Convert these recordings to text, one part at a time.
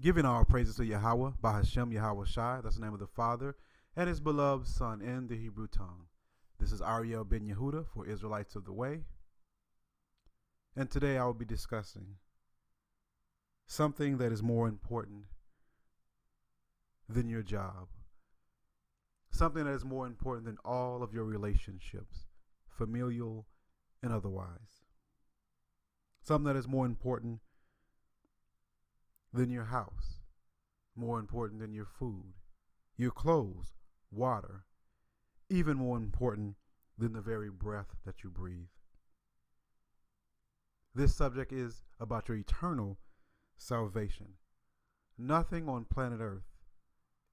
Giving all praises to Yahweh, Bahashem Yahweh Shai, that's the name of the Father, and his beloved Son in the Hebrew tongue. This is Ariel ben Yehuda for Israelites of the Way. And today I will be discussing something that is more important than your job. Something that is more important than all of your relationships, familial and otherwise. Something that is more important than your house, more important than your food, your clothes, water, even more important than the very breath that you breathe. This subject is about your eternal salvation. Nothing on planet Earth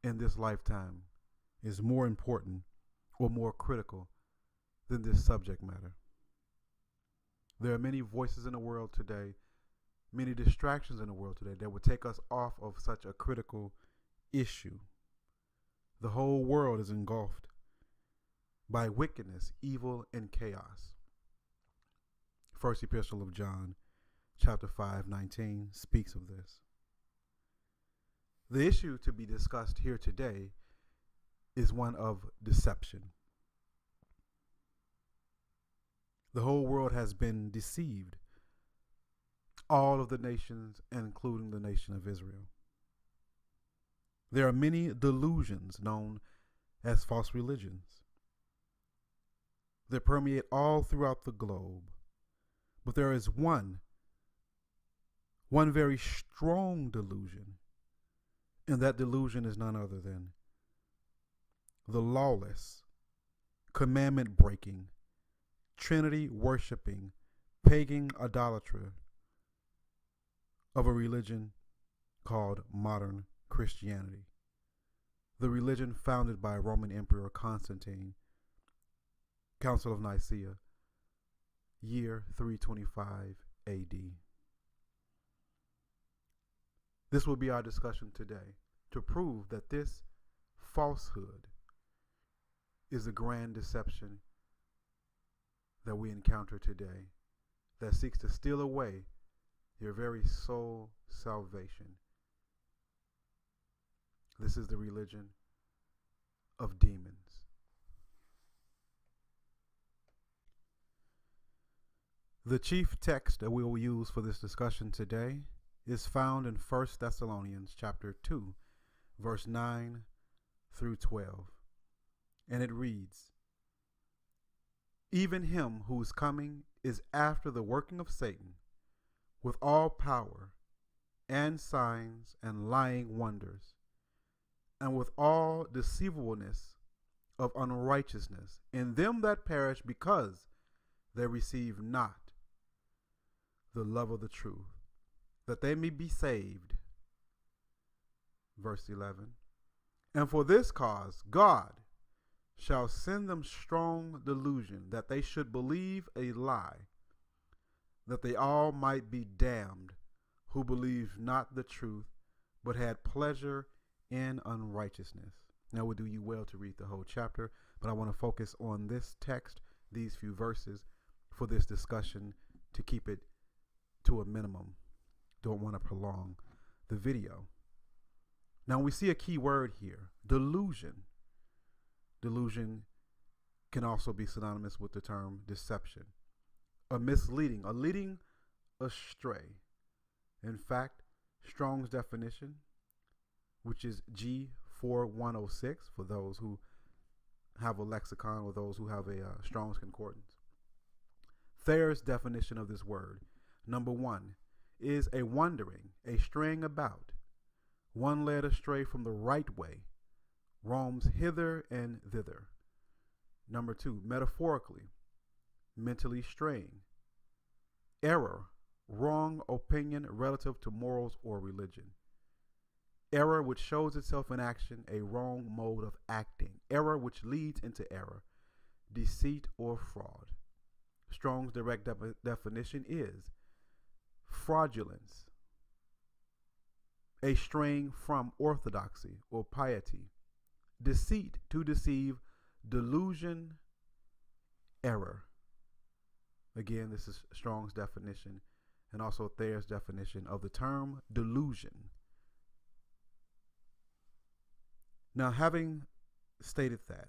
in this lifetime is more important or more critical than this subject matter. There are many voices in the world today, many distractions in the world today that would take us off of such a critical issue. The whole world is engulfed by wickedness, evil, and chaos. First Epistle of John, chapter 5:19, speaks of this. The issue to be discussed here today is one of deception. The whole world has been deceived. All of the nations, including the nation of Israel. There are many delusions known as false religions. They permeate all throughout the globe. But there is one very strong delusion, and that delusion is none other than the lawless, commandment-breaking, Trinity-worshiping, pagan idolatry of a religion called modern Christianity. The religion founded by Roman Emperor Constantine, Council of Nicaea, year 325 AD. This will be our discussion today to prove that this falsehood is a grand deception that we encounter today that seeks to steal away your very soul salvation. This is the religion of demons. The chief text that we will use for this discussion today is found in 1 Thessalonians chapter 2, verse 9 through 12. And it reads, "Even him whose coming is after the working of Satan, with all power and signs and lying wonders, and with all deceivableness of unrighteousness in them that perish, because they receive not the love of the truth, that they may be saved." Verse 11, "And for this cause God shall send them strong delusion, that they should believe a lie, that they all might be damned, who believed not the truth, but had pleasure in unrighteousness." Now, it would do you well to read the whole chapter, but I want to focus on this text, these few verses, for this discussion to keep it to a minimum. Don't want to prolong the video. Now, we see a key word here, delusion. Delusion can also be synonymous with the term deception. A misleading, a leading astray. In fact, Strong's definition, which is G4106 for those who have a lexicon or those who have a Strong's concordance. Thayer's definition of this word, number 1, is a wandering, a straying about, one led astray from the right way, roams hither and thither. Number 2, metaphorically, mentally straying. Error, wrong opinion relative to morals or religion. Error which shows itself in action, a wrong mode of acting. Error which leads into error, deceit or fraud. Strong's direct definition is fraudulence, a straying from orthodoxy or piety. Deceit, to deceive. Delusion, error. Again, this is Strong's definition and also Thayer's definition of the term delusion. Now, having stated that,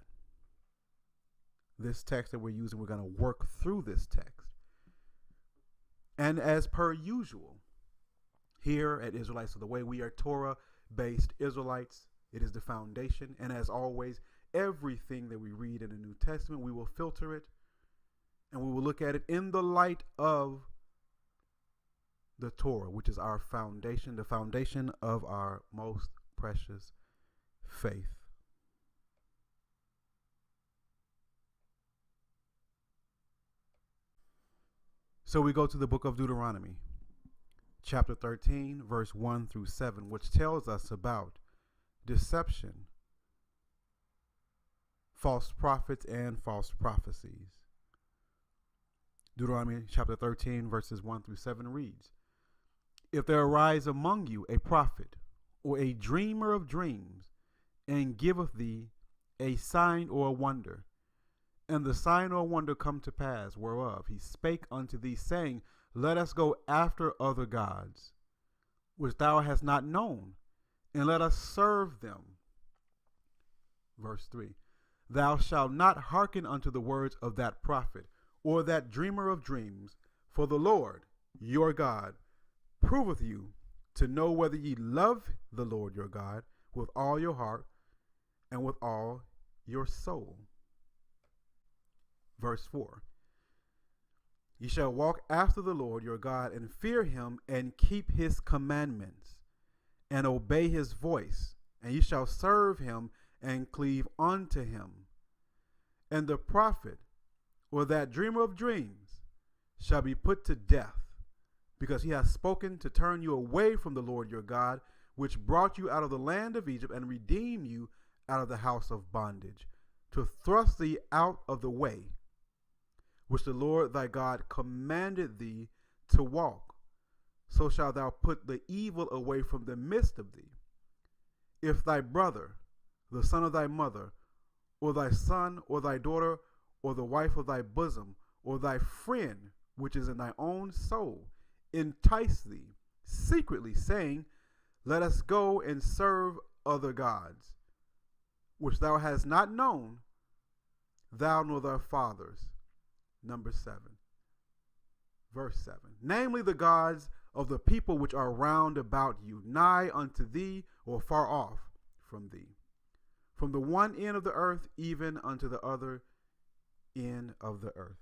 this text that we're using, we're going to work through this text. And as per usual, here at Israelites of the Way, we are Torah-based Israelites. It is the foundation. And as always, everything that we read in the New Testament, we will filter it and we will look at it in the light of the Torah, which is our foundation, the foundation of our most precious faith. So we go to the book of Deuteronomy, chapter 13, verse 1 through 7, which tells us about deception, false prophets, and false prophecies. Deuteronomy chapter 13, verses 1 through 7 reads, "If there arise among you a prophet or a dreamer of dreams, and giveth thee a sign or a wonder, and the sign or wonder come to pass, whereof he spake unto thee, saying, Let us go after other gods, which thou hast not known, and let us serve them." Verse 3, "Thou shalt not hearken unto the words of that prophet, or that dreamer of dreams, for the Lord your God proveth you to know whether ye love the Lord your God with all your heart and with all your soul." Verse 4, "Ye shall walk after the Lord your God, and fear him, and keep his commandments, and obey his voice, and ye shall serve him, and cleave unto him. And the prophet, or that dreamer of dreams, shall be put to death, because he hath spoken to turn you away from the Lord your God, which brought you out of the land of Egypt, and redeemed you out of the house of bondage, to thrust thee out of the way, which the Lord thy God commanded thee to walk. So shalt thou put the evil away from the midst of thee. If thy brother, the son of thy mother, or thy son, or thy daughter, or the wife of thy bosom, or thy friend, which is in thy own soul, entice thee secretly, saying, Let us go and serve other gods, which thou hast not known, thou nor thy fathers." Number 7. Verse 7. "Namely the gods of the people which are round about you, nigh unto thee, or far off from thee, from the one end of the earth even unto the other end of the earth."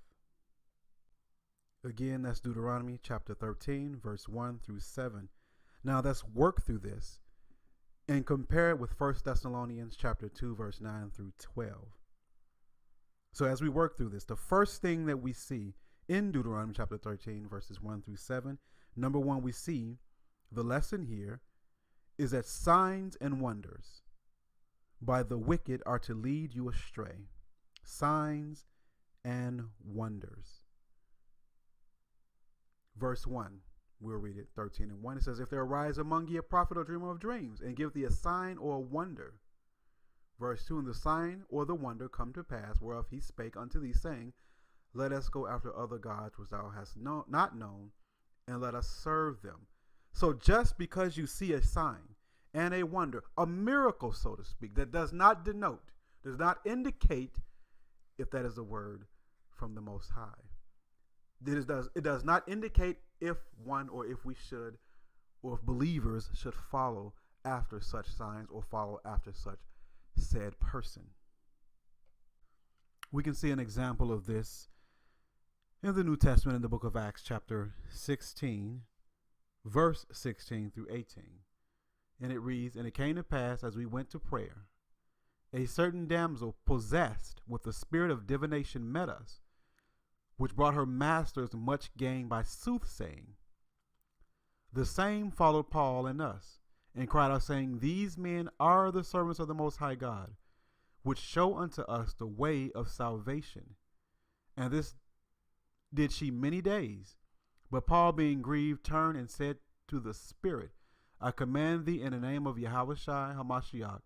Again, that's Deuteronomy chapter 13, verse 1 through 7. Now let's work through this and compare it with 1 Thessalonians chapter 2, verse 9 through 12. So as we work through this, the first thing that we see in Deuteronomy chapter 13, verses 1 through 7, number one, we see the lesson here is that signs and wonders by the wicked are to lead you astray. Signs and wonders. Verse 1, we'll read it, 13 and 1. It says, "If there arise among ye a prophet or dreamer of dreams, and give thee a sign or a wonder." Verse 2, "And the sign or the wonder come to pass, whereof he spake unto thee, saying, Let us go after other gods which thou hast not known, and let us serve them." So just because you see a sign and a wonder, a miracle, so to speak, that does not denote, does not indicate if that is a word from the Most High. It does not indicate if one, or if we should, or if believers should follow after such signs or follow after such said person. We can see an example of this in the New Testament in the book of Acts chapter 16, verse 16 through 18. And it reads, "And it came to pass, as we went to prayer, a certain damsel possessed with the spirit of divination met us, which brought her masters much gain by soothsaying. The same followed Paul and us, and cried out, saying, These men are the servants of the Most High God, which show unto us the way of salvation. And this did she many days. But Paul, being grieved, turned and said to the spirit, I command thee in the name of Yahushua HaMashiach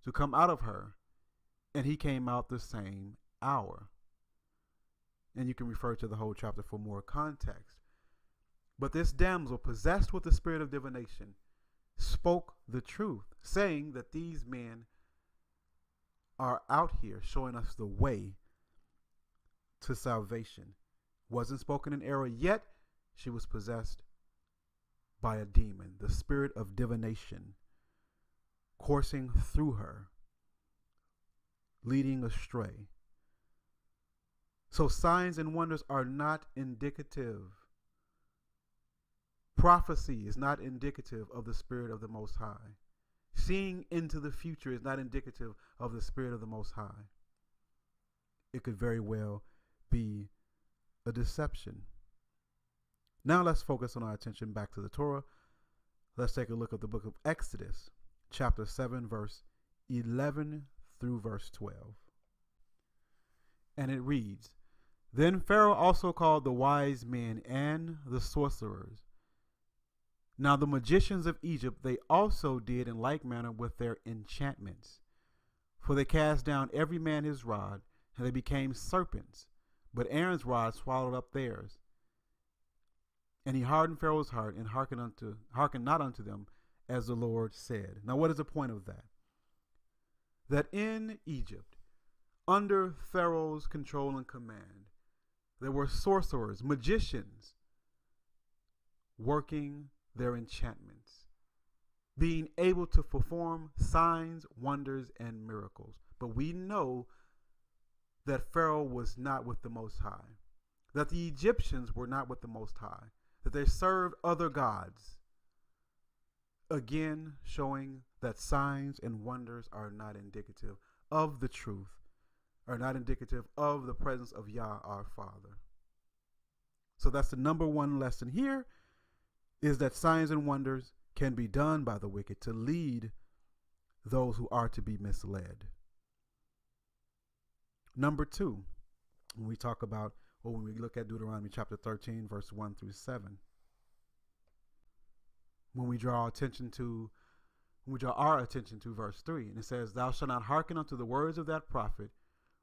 to come out of her. And he came out the same hour." And you can refer to the whole chapter for more context. But this damsel, possessed with the spirit of divination, spoke the truth, saying that these men are out here showing us the way to salvation. Wasn't spoken in error, yet she was possessed by a demon, the spirit of divination, coursing through her, leading astray. So signs and wonders are not indicative. Prophecy is not indicative of the Spirit of the Most High. Seeing into the future is not indicative of the Spirit of the Most High. It could very well be a deception. Now let's focus on our attention back to the Torah. Let's take a look at the book of Exodus, chapter 7, verse 11 through verse 12. And it reads, Then Pharaoh also called the wise men and the sorcerers. Now the magicians of Egypt, they also did in like manner with their enchantments. For they cast down every man his rod, and they became serpents. But Aaron's rod swallowed up theirs. And he hardened Pharaoh's heart, and hearkened not unto them, as the Lord said. Now what is the point of that? That in Egypt, under Pharaoh's control and command, there were sorcerers, magicians, working their enchantments, being able to perform signs, wonders, and miracles. But we know that Pharaoh was not with the Most High, that the Egyptians were not with the Most High, that they served other gods. Again, showing that signs and wonders are not indicative of the truth, are not indicative of the presence of Yah, our Father. So that's the number one lesson here, is that signs and wonders can be done by the wicked to lead those who are to be misled. Number two, when we talk about, or when we look at Deuteronomy chapter 13, verse 1 through 7, when we draw our attention to verse 3, and it says, Thou shalt not hearken unto the words of that prophet,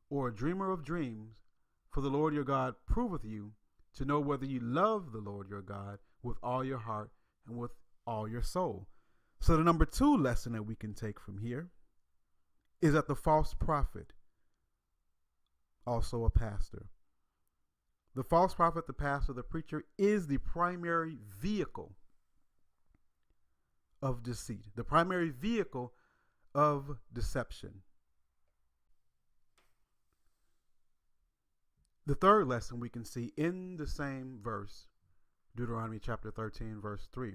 or a dreamer of dreams, for the Lord your God proveth you, to know whether you love the Lord your God with all your heart and with all your soul. So the number two lesson that we can take from here is that the false prophet, also a pastor, the false prophet, the pastor, the preacher, is the primary vehicle of deceit, the primary vehicle of deception. The third lesson we can see in the same verse, Deuteronomy chapter 13, verse 3,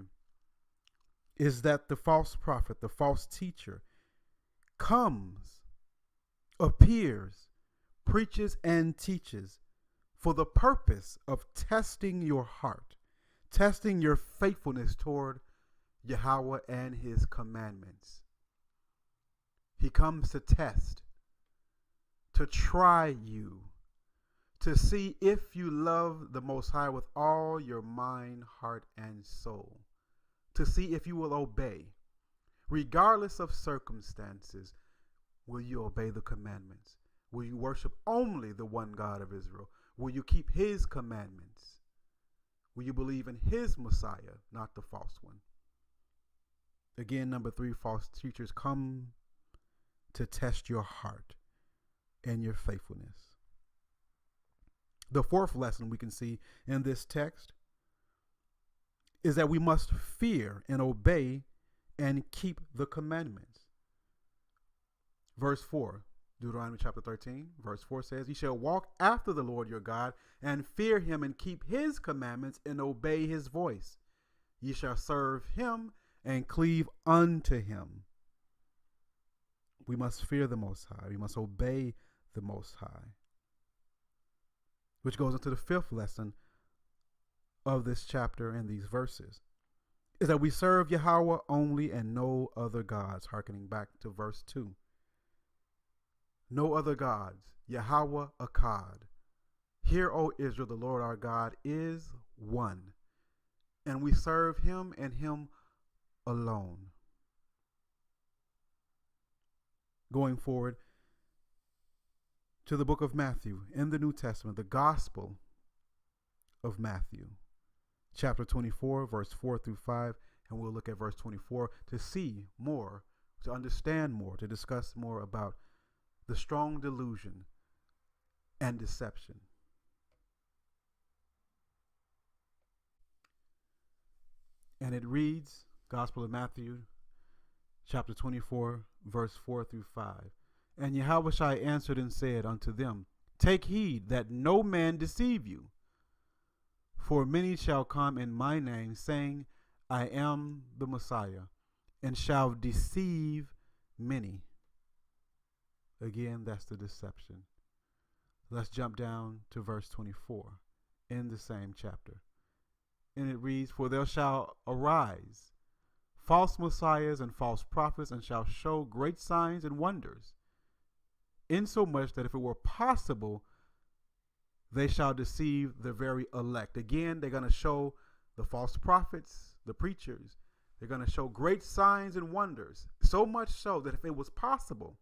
is that the false prophet, the false teacher, comes, appears, preaches, and teaches for the purpose of testing your heart, testing your faithfulness toward Yahweh and his commandments. He comes to test, to try you, to see if you love the Most High with all your mind, heart, and soul, to see if you will obey. Regardless of circumstances, will you obey the commandments? Will you worship only the one God of Israel? Will you keep his commandments? Will you believe in his Messiah, not the false one? Again, number three, false teachers come to test your heart and your faithfulness. The fourth lesson we can see in this text is that we must fear and obey and keep the commandments. Verse 4, Deuteronomy chapter 13, verse 4 says, Ye shall walk after the Lord your God, and fear him, and keep his commandments, and obey his voice. Ye shall serve him, and cleave unto him. We must fear the Most High. We must obey the Most High. Which goes into the fifth lesson of this chapter and these verses, is that we serve Yahweh only and no other gods, hearkening back to verse 2. No other gods, Yahweh Akkad. Hear, O Israel, the Lord our God is one, and we serve him and him alone. Going forward to the book of Matthew in the New Testament, the Gospel of Matthew, chapter 24, verse 4 through 5, and we'll look at verse 24 to see more, to understand more, to discuss more about the strong delusion and deception. And it reads, Gospel of Matthew, chapter 24, verse 4 through 5. And Yahushua answered and said unto them, Take heed that no man deceive you. For many shall come in my name, saying, I am the Messiah, and shall deceive many. Again, that's the deception. Let's jump down to verse 24 in the same chapter. And it reads, For there shall arise false messiahs and false prophets, and shall show great signs and wonders, insomuch that if it were possible, they shall deceive the very elect. Again, they're going to show the false prophets, the preachers. They're going to show great signs and wonders, so much so that if it was possible,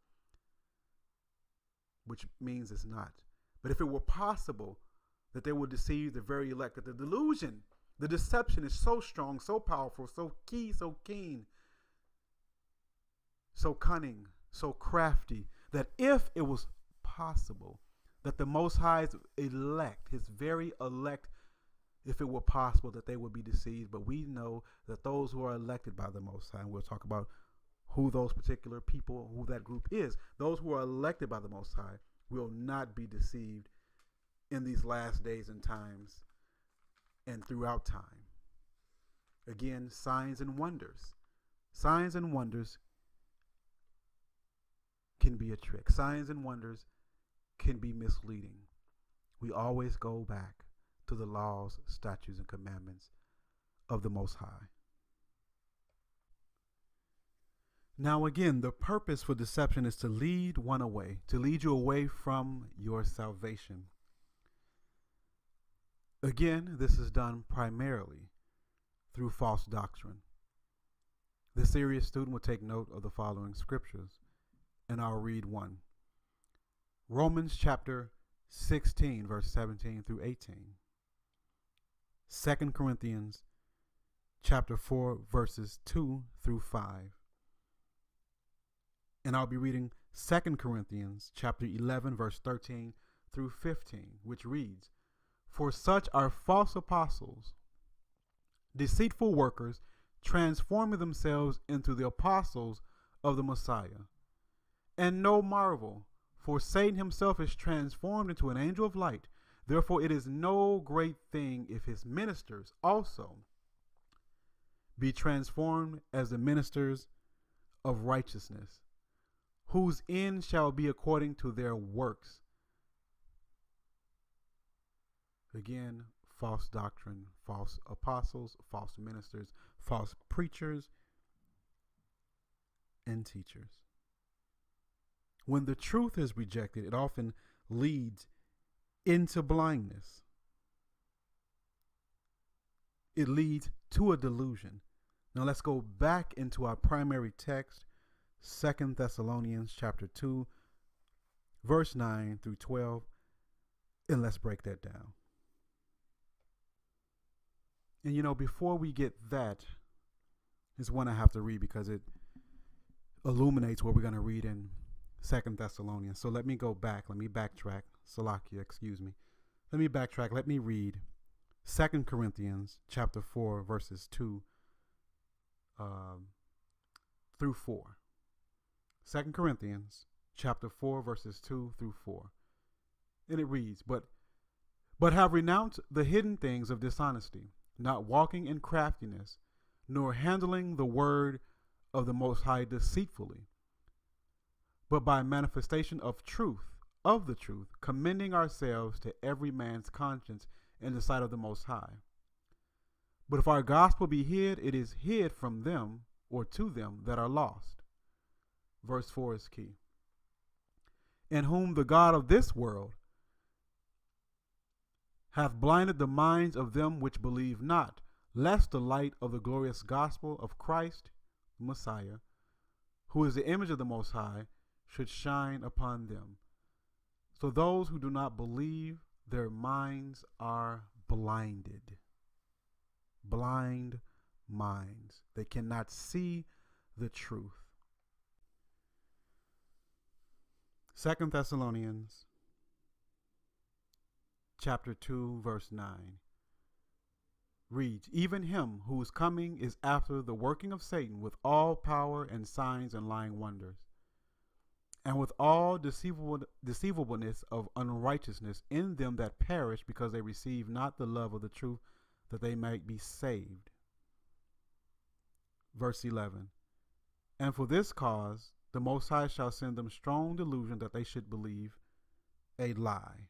which means it's not, but if it were possible, that they would deceive the very elect. That the delusion, the deception is so strong, so powerful, so key, so keen, so cunning, so crafty, that if it was possible, that the Most High's elect, his very elect, if it were possible, that they would be deceived. But we know that those who are elected by the Most High, and we'll talk about who those particular people, who that group is, those who are elected by the Most High will not be deceived in these last days and times and throughout time. Again, signs and wonders. Signs and wonders can be a trick. Signs and wonders can be misleading. We always go back to the laws, statutes, and commandments of the Most High. Now again, the purpose for deception is to lead one away, to lead you away from your salvation. Again, this is done primarily through false doctrine. The serious student will take note of the following scriptures, and I'll read one. Romans chapter 16, verse 17 through 18. 2 Corinthians chapter 4, verses 2 through 5. And I'll be reading 2 Corinthians chapter 11, verse 13 through 15, which reads, For such are false apostles, deceitful workers, transforming themselves into the apostles of the Messiah. And no marvel, for Satan himself is transformed into an angel of light. Therefore it is no great thing if his ministers also be transformed as the ministers of righteousness, whose end shall be according to their works. Again, false doctrine, false apostles, false ministers, false preachers, and teachers. When the truth is rejected, it often leads into blindness. It leads to a delusion. Now let's go back into our primary text, 2 Thessalonians chapter 2, verse 9 through 12, and let's break that down. And you know, before we get that, is one I have to read because it illuminates what we're going to read in 2 Thessalonians. So let me go back. Let me backtrack. Salakia, excuse me. Let me backtrack. Let me read 2 Corinthians chapter 4, verses 2 through 4. 2 Corinthians chapter 4, verses 2 through 4. And it reads, But have renounced the hidden things of dishonesty, not walking in craftiness, nor handling the word of the Most High deceitfully, but by manifestation of the truth, commending ourselves to every man's conscience in the sight of the Most High. But if our gospel be hid, it is hid from them, or to them that are lost. Verse 4 is key. In whom the God of this world hath blinded the minds of them which believe not, lest the light of the glorious gospel of Christ, Messiah, who is the image of the Most High, should shine upon them. So those who do not believe, their minds are blinded. Blind minds. They cannot see the truth. 2 Thessalonians chapter 2, verse 9 reads, even him who is coming is after the working of Satan with all power and signs and lying wonders, and with all deceivableness of unrighteousness in them that perish, because they receive not the love of the truth, that they might be saved. Verse 11, and for this cause the Most High shall send them strong delusion, that they should believe a lie.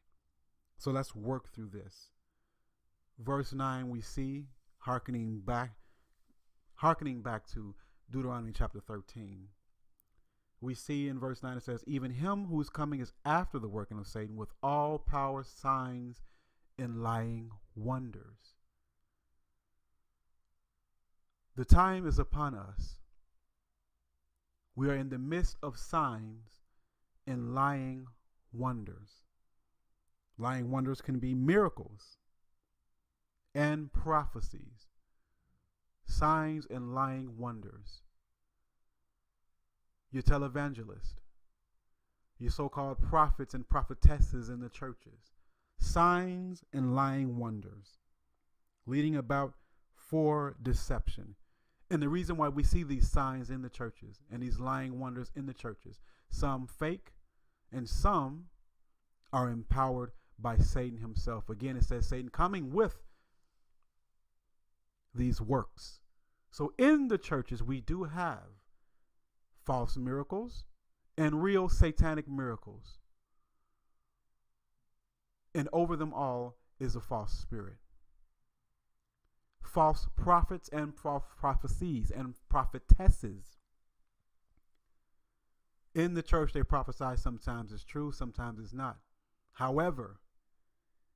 So let's work through this. Verse 9, we see, hearkening back to Deuteronomy chapter 13. We see in verse 9 it says, even him who is coming is after the working of Satan with all power, signs, and lying wonders. The time is upon us. We are in the midst of signs and lying wonders. Lying wonders can be miracles and prophecies, signs and lying wonders. Your televangelist, your so-called prophets and prophetesses in the churches, signs and lying wonders, leading about for deception. And the reason why we see these signs in the churches and these lying wonders in the churches, some fake and some are empowered by Satan himself. Again, it says Satan coming with these works. So in the churches, we do have false miracles and real satanic miracles. And over them all is a false spirit. False prophets and false prophecies and prophetesses. In the church, they prophesy. Sometimes it's true, sometimes it's not. However,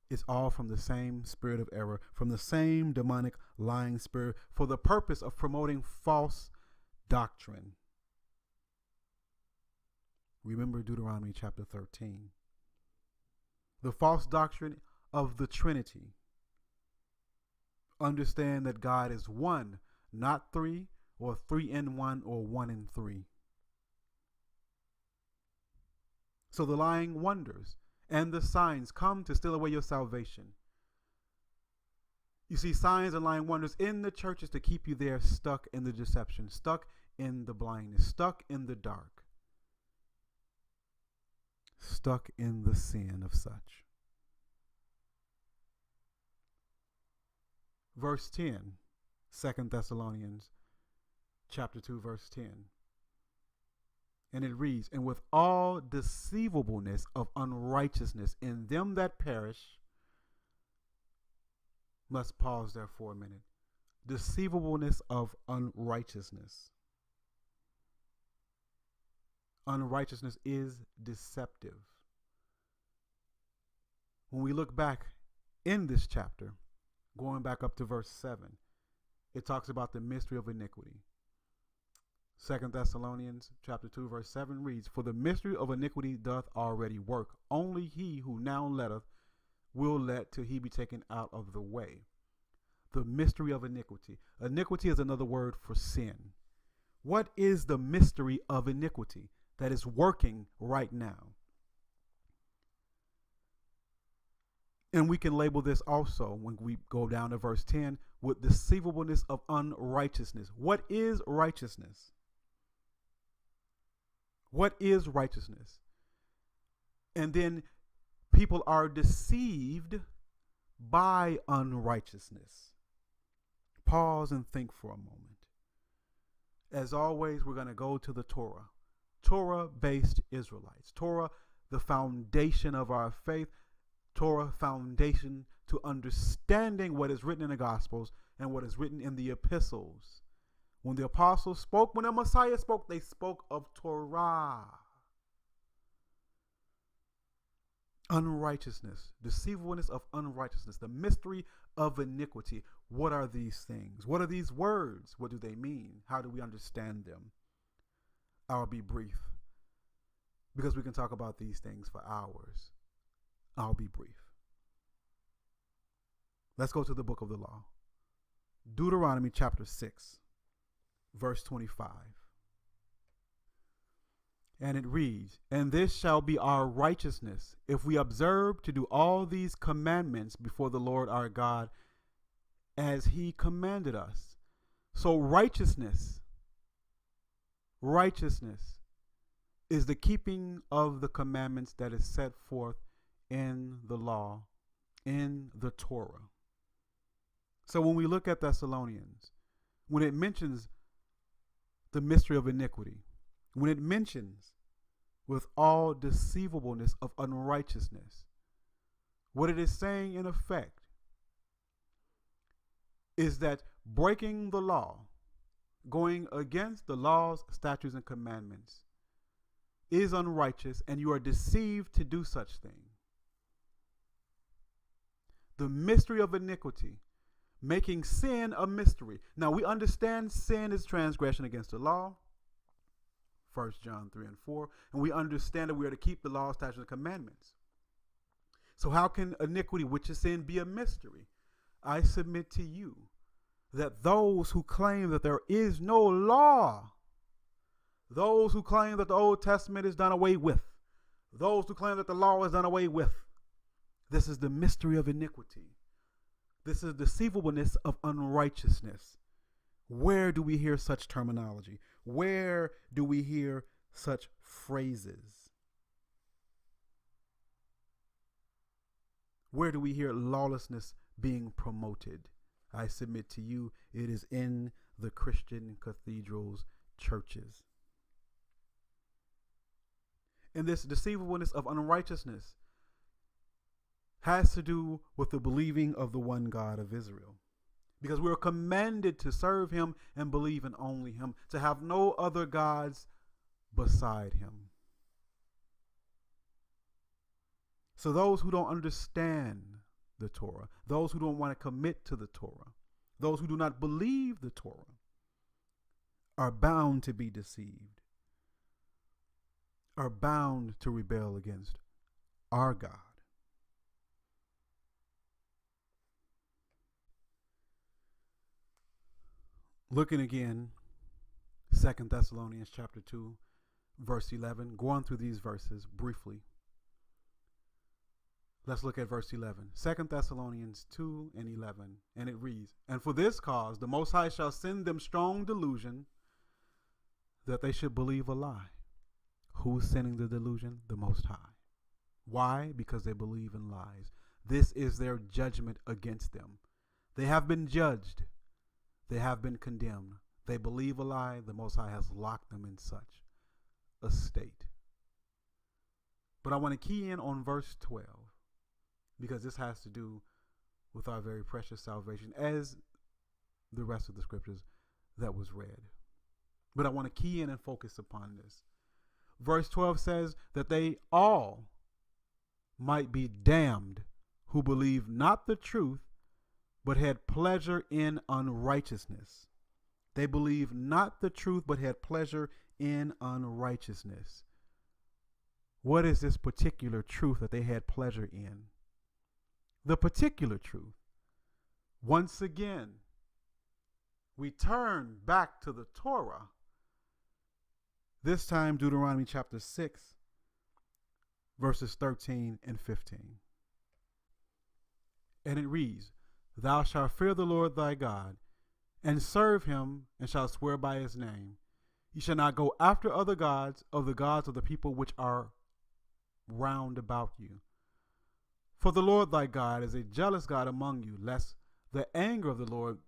it's all from the same spirit of error, from the same demonic lying spirit, for the purpose of promoting false doctrine. Remember Deuteronomy chapter 13. The false doctrine of the Trinity. Understand that God is one, not three, or three in one, or one in three. So the lying wonders and the signs come to steal away your salvation. You see signs and lying wonders in the churches to keep you there, stuck in the deception, stuck in the blindness, stuck in the dark, stuck in the sin of such. Verse 10, 2 Thessalonians chapter 2, verse 10. And it reads, and with all deceivableness of unrighteousness in them that perish. Let's pause there for a minute. Deceivableness of unrighteousness. Unrighteousness is deceptive. When we look back in this chapter, going back up to verse 7, it talks about the mystery of iniquity. 2 Thessalonians chapter 2, verse 7 reads, for the mystery of iniquity doth already work. Only he who now letteth will let till he be taken out of the way. The mystery of iniquity. Iniquity is another word for sin. What is the mystery of iniquity that is working right now? And we can label this also when we go down to verse 10 with deceivableness of unrighteousness. What is righteousness? What is righteousness? And then people are deceived by unrighteousness. Pause and think for a moment. As always, we're going to go to the Torah. Torah-based Israelites. Torah, the foundation of our faith. Torah, foundation to understanding what is written in the Gospels and what is written in the epistles. When the apostles spoke, when the Messiah spoke, they spoke of Torah. Unrighteousness, deceivableness of unrighteousness, the mystery of iniquity. What are these things? What are these words? What do they mean? How do we understand them? I'll be brief because we can talk about these things for hours. I'll be brief. Let's go to the book of the law. Deuteronomy chapter 6, verse 25. And it reads, "And this shall be our righteousness, if we observe to do all these commandments before the Lord our God, as he commanded us." So righteousness is the keeping of the commandments that is set forth in the law, in the Torah. So when we look at Thessalonians, when it mentions the mystery of iniquity, when it mentions with all deceivableness of unrighteousness, what it is saying in effect is that breaking the law, going against the laws, statutes, and commandments is unrighteous, and you are deceived to do such thing. The mystery of iniquity, making sin a mystery. Now we understand sin is transgression against the law, 1 John 3 and 4, and we understand that we are to keep the law, statutes, and commandments. So how can iniquity, which is sin, be a mystery? I submit to you that those who claim that there is no law, those who claim that the Old Testament is done away with, those who claim that the law is done away with, this is the mystery of iniquity. This is deceivableness of unrighteousness. Where do we hear such terminology? Where do we hear such phrases? Where do we hear lawlessness being promoted? I submit to you, it is in the Christian cathedrals, churches. And this deceivableness of unrighteousness has to do with the believing of the one God of Israel. Because we are commanded to serve him and believe in only him, to have no other gods beside him. So those who don't understand the Torah, those who don't want to commit to the Torah, those who do not believe the Torah, are bound to be deceived, are bound to rebel against our God. Looking again, 2 Thessalonians chapter 2, verse 11, going through these verses briefly. Let's look at verse 11. 2 Thessalonians 2 and 11, and it reads, "And for this cause the Most High shall send them strong delusion, that they should believe a lie." Who's sending the delusion? The Most High. Why? Because they believe in lies. This is their judgment against them. They have been judged. They have been condemned. They believe a lie. The Most High has locked them in such a state. But I want to key in on verse 12, because this has to do with our very precious salvation, as the rest of the scriptures that was read. But I want to key in and focus upon this. Verse 12 says that they all might be damned who believe not the truth, but had pleasure in unrighteousness. They believe not the truth, but had pleasure in unrighteousness. What is this particular truth that they had pleasure in? The particular truth. Once again, we turn back to the Torah. This time, Deuteronomy chapter 6, verses 13 and 15. And it reads, "Thou shalt fear the Lord thy God, and serve him, and shalt swear by his name. You shall not go after other gods, of the people which are round about you. For the Lord thy God is a jealous God among you, lest the anger of the Lord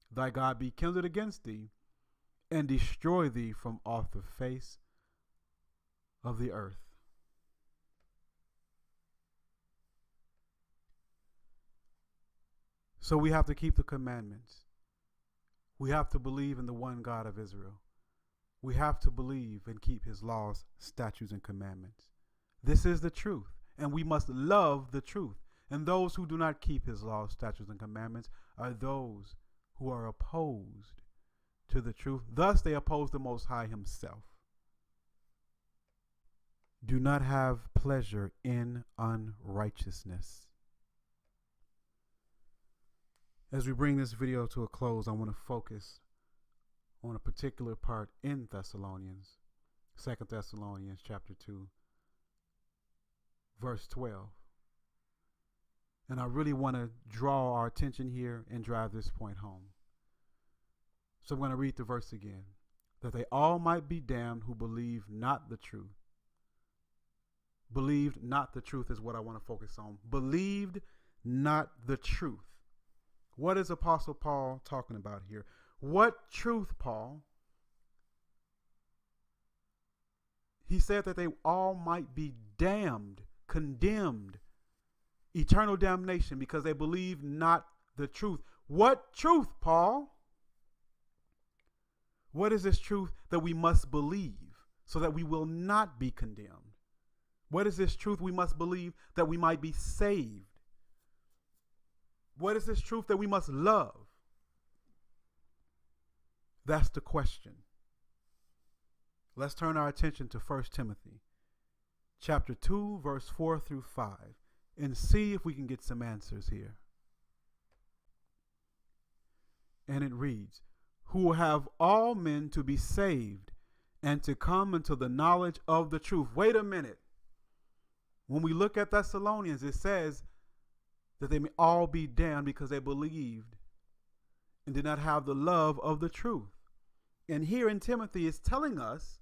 thy God be kindled against thee, and destroy thee from off the face of the earth." So we have to keep the commandments. We have to believe in the one God of Israel. We have to believe and keep his laws, statutes, and commandments. This is the truth, and we must love the truth. And those who do not keep his laws, statutes, and commandments are those who are opposed to the truth. Thus they oppose the Most High himself. Do not have pleasure in unrighteousness. As we bring this video to a close, I want to focus on a particular part in Thessalonians, 2 Thessalonians chapter 2, verse 12. And I really want to draw our attention here and drive this point home. So I'm going to read the verse again. That they all might be damned who believe not the truth. Believed not the truth is what I want to focus on. Believed not the truth. What is Apostle Paul talking about here? What truth, Paul? He said that they all might be damned, condemned, eternal damnation because they believe not the truth. What truth, Paul? What is this truth that we must believe so that we will not be condemned? What is this truth we must believe that we might be saved? What is this truth that we must love? That's the question. Let's turn our attention to 1 Timothy chapter 2, verse 4 through 5, and see if we can get some answers here. And it reads, who will have all men to be saved and to come into the knowledge of the truth. Wait a minute. When we look at Thessalonians, it says that they may all be damned because they believed and did not have the love of the truth. And here in Timothy is telling us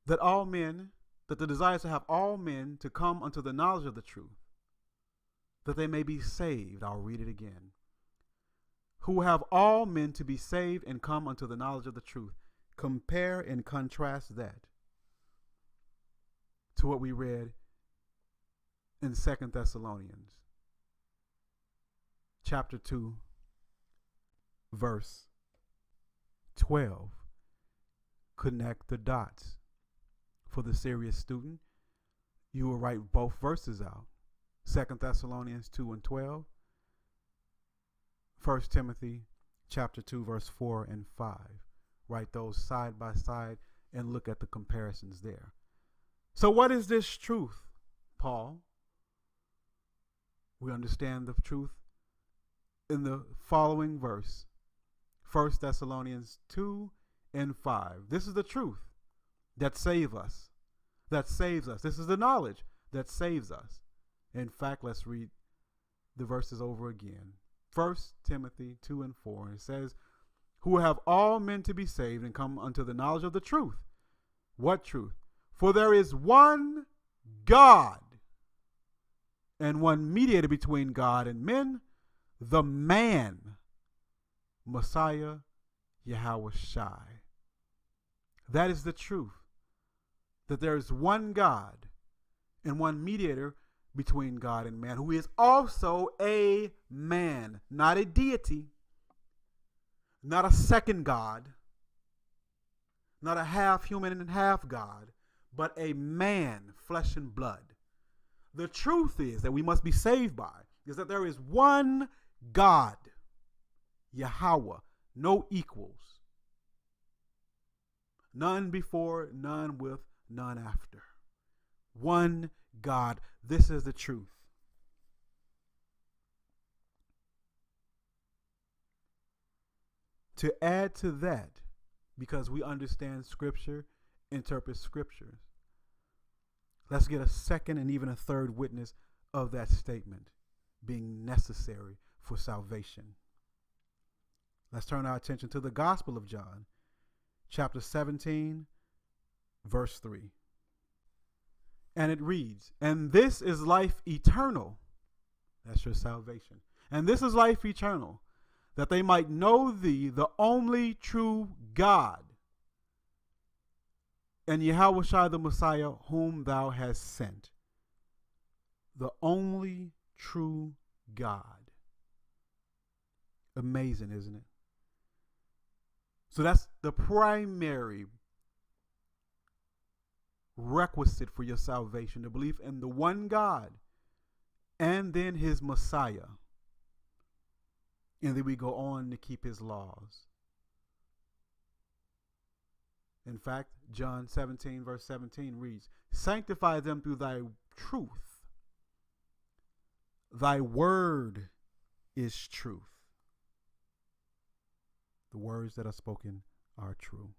that all men, that the desire is to have all men to come unto the knowledge of the truth, that they may be saved. I'll read it again. Who have all men to be saved and come unto the knowledge of the truth. Compare and contrast that to what we read in 2 Thessalonians chapter 2, verse 12. Connect the dots. For the serious student, you will write both verses out. 2 Thessalonians 2 and 12. 1 Timothy chapter 2, verse 4 and 5. Write those side by side and look at the comparisons there. So what is this truth, Paul? We understand the truth in the following verse. 1 Thessalonians 2 and 5. This is the truth that saves us. That saves us. This is the knowledge that saves us. In fact, let's read the verses over again. 1 Timothy 2 and 4. It says, who have all men to be saved and come unto the knowledge of the truth. What truth? For there is one God and one mediator between God and men, the man, Messiah, Yahweh Shai. That is the truth. That there is one God and one mediator between God and man, who is also a man, not a deity, not a second God, not a half human and half God, but a man, flesh and blood. The truth is that we must be saved by is that there is one God, Yahweh, no equals, none before, none with, none after. One God. This is the truth. To add to that, because we understand Scripture, interpret Scriptures, let's get a second and even a third witness of that statement being necessary for salvation. Let's turn our attention to the Gospel of John, chapter 17, verse 3. And it reads, and this is life eternal. That's your salvation. And this is life eternal, that they might know thee, the only true God, and Yahweh Shai the Messiah, whom thou hast sent. The only true God. Amazing, isn't it? So that's the primary requisite for your salvation, the belief in the one God and then his Messiah. And then we go on to keep his laws. In fact, John 17 verse 17 reads, sanctify them through thy truth. Thy word is truth. The words that are spoken are true.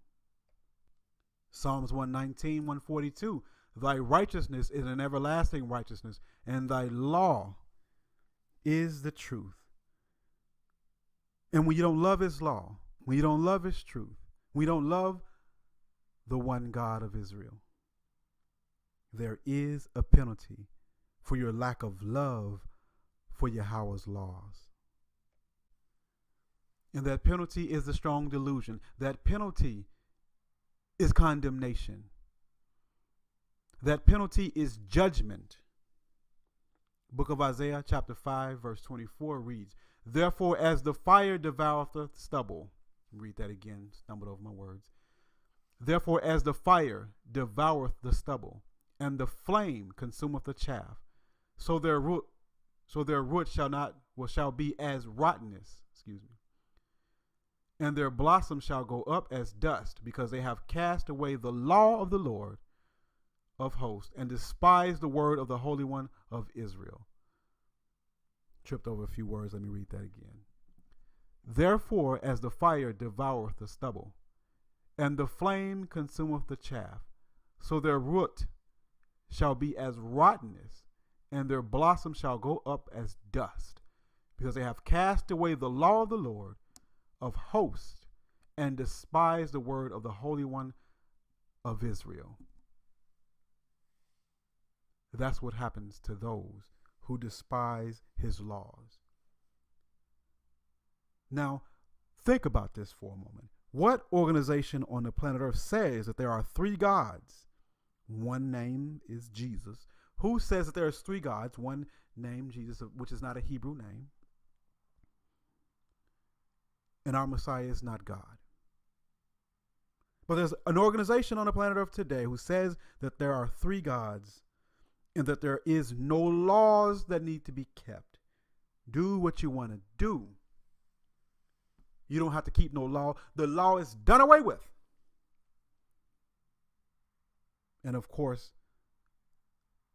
Psalms 119, 142. Thy righteousness is an everlasting righteousness, and thy law is the truth. And when you don't love his law, when you don't love his truth, we don't love the one God of Israel, there is a penalty for your lack of love for Yahweh's laws. And that penalty is the strong delusion. That penalty is condemnation. That penalty is judgment. Book of Isaiah chapter 5 verse 24 reads, therefore as the fire devoureth the stubble. Read that again, stumbled over my words. Therefore as the fire devoureth the stubble, and the flame consumeth the chaff, so their root shall be as rottenness, and their blossom shall go up as dust, because they have cast away the law of the Lord of hosts, and despised the word of the Holy One of Israel. Tripped over a few words. Let me read that again. Therefore, as the fire devoureth the stubble, and the flame consumeth the chaff, so their root shall be as rottenness, and their blossom shall go up as dust, because they have cast away the law of the Lord of hosts, and despised the word of the Holy One of Israel. That's what happens to those who despise his laws. Now, think about this for a moment. What organization on the planet Earth says that there are three gods? One name is Jesus. Who says that there's three gods? One name, Jesus, which is not a Hebrew name. And our Messiah is not God. But there's an organization on the planet Earth today who says that there are three gods, and that there is no laws that need to be kept. Do what you want to do. You don't have to keep no law. The law is done away with. And of course,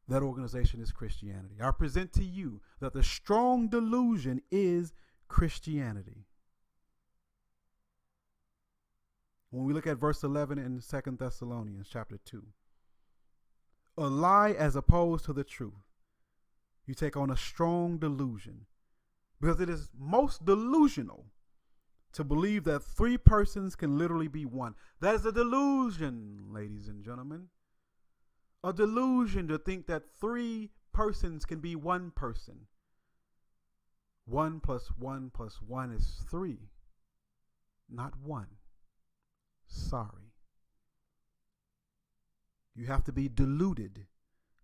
that organization is Christianity. I present to you that the strong delusion is Christianity. When we look at verse 11 in 2 Thessalonians chapter 2, a lie as opposed to the truth, you take on a strong delusion, because it is most delusional to believe that three persons can literally be one. That is a delusion, ladies and gentlemen. A delusion to think that three persons can be one person. 1 + 1 + 1 is 3, not 1. Sorry. You have to be deluded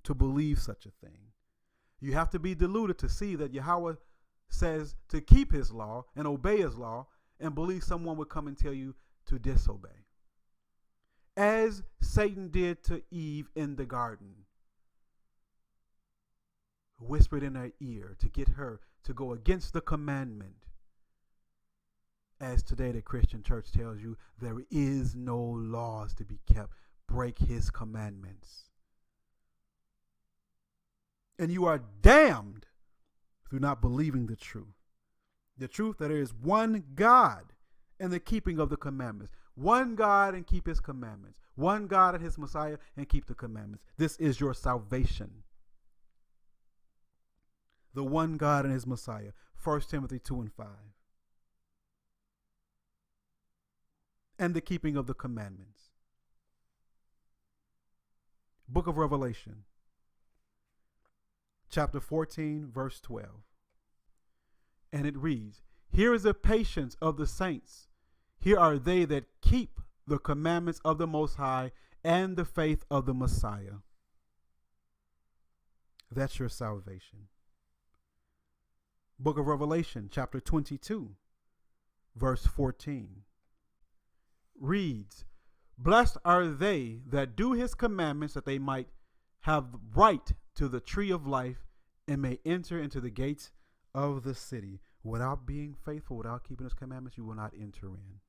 to believe such a thing. You have to be deluded to see that Yahweh says to keep his law and obey his law, and believe someone would come and tell you to disobey. As Satan did to Eve in the garden. Whispered in her ear to get her to go against the commandment. As today the Christian church tells you, there is no laws to be kept. Break his commandments. And you are damned through not believing the truth. The truth that there is one God and the keeping of the commandments. One God and keep his commandments. One God and his Messiah and keep the commandments. This is your salvation. The one God and his Messiah. 1 Timothy 2 and 5. And the keeping of the commandments. Book of Revelation, chapter 14, verse 12. And it reads, here is the patience of the saints. Here are they that keep the commandments of the Most High and the faith of the Messiah. That's your salvation. Book of Revelation, chapter 22, verse 14. Reads, blessed are they that do his commandments, that they might have right to the tree of life and may enter into the gates of the city. Without being faithful, without keeping his commandments, you will not enter in.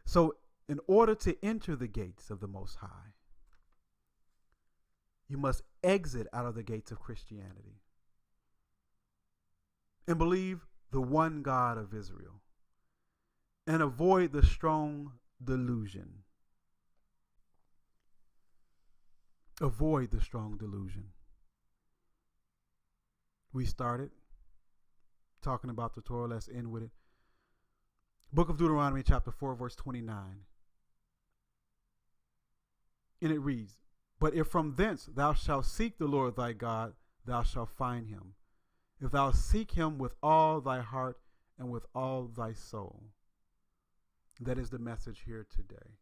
So in order to enter the gates of the Most High, you must exit out of the gates of Christianity and believe the one God of Israel, and avoid the strong delusion. Avoid the strong delusion. We started talking about the Torah. Let's end with it. Book of Deuteronomy, chapter 4, verse 29. And it reads, "But if from thence thou shalt seek the Lord thy God, thou shalt find him, if thou seek him with all thy heart and with all thy soul." That is the message here today.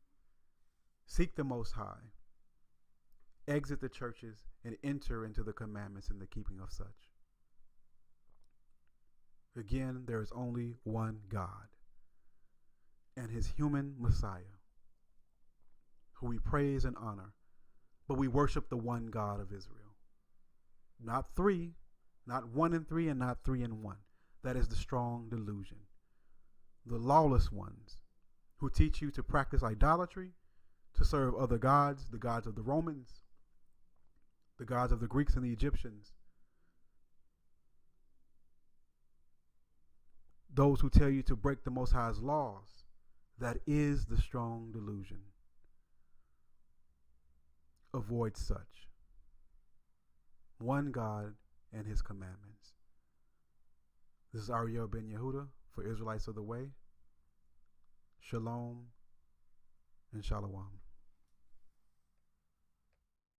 Seek the Most High. Exit the churches and enter into the commandments and the keeping of such. Again, there is only one God and his human Messiah, who we praise and honor, but we worship the one God of Israel. Not three, not 1 and 3, and not 3 and 1. That is the strong delusion. The lawless ones who teach you to practice idolatry, to serve other gods, the gods of the Romans, the gods of the Greeks and the Egyptians. Those who tell you to break the Most High's laws. That is the strong delusion. Avoid such. One God and his commandments. This is Ariel Ben Yehuda for Israelites of the Way. Shalom and Shalom.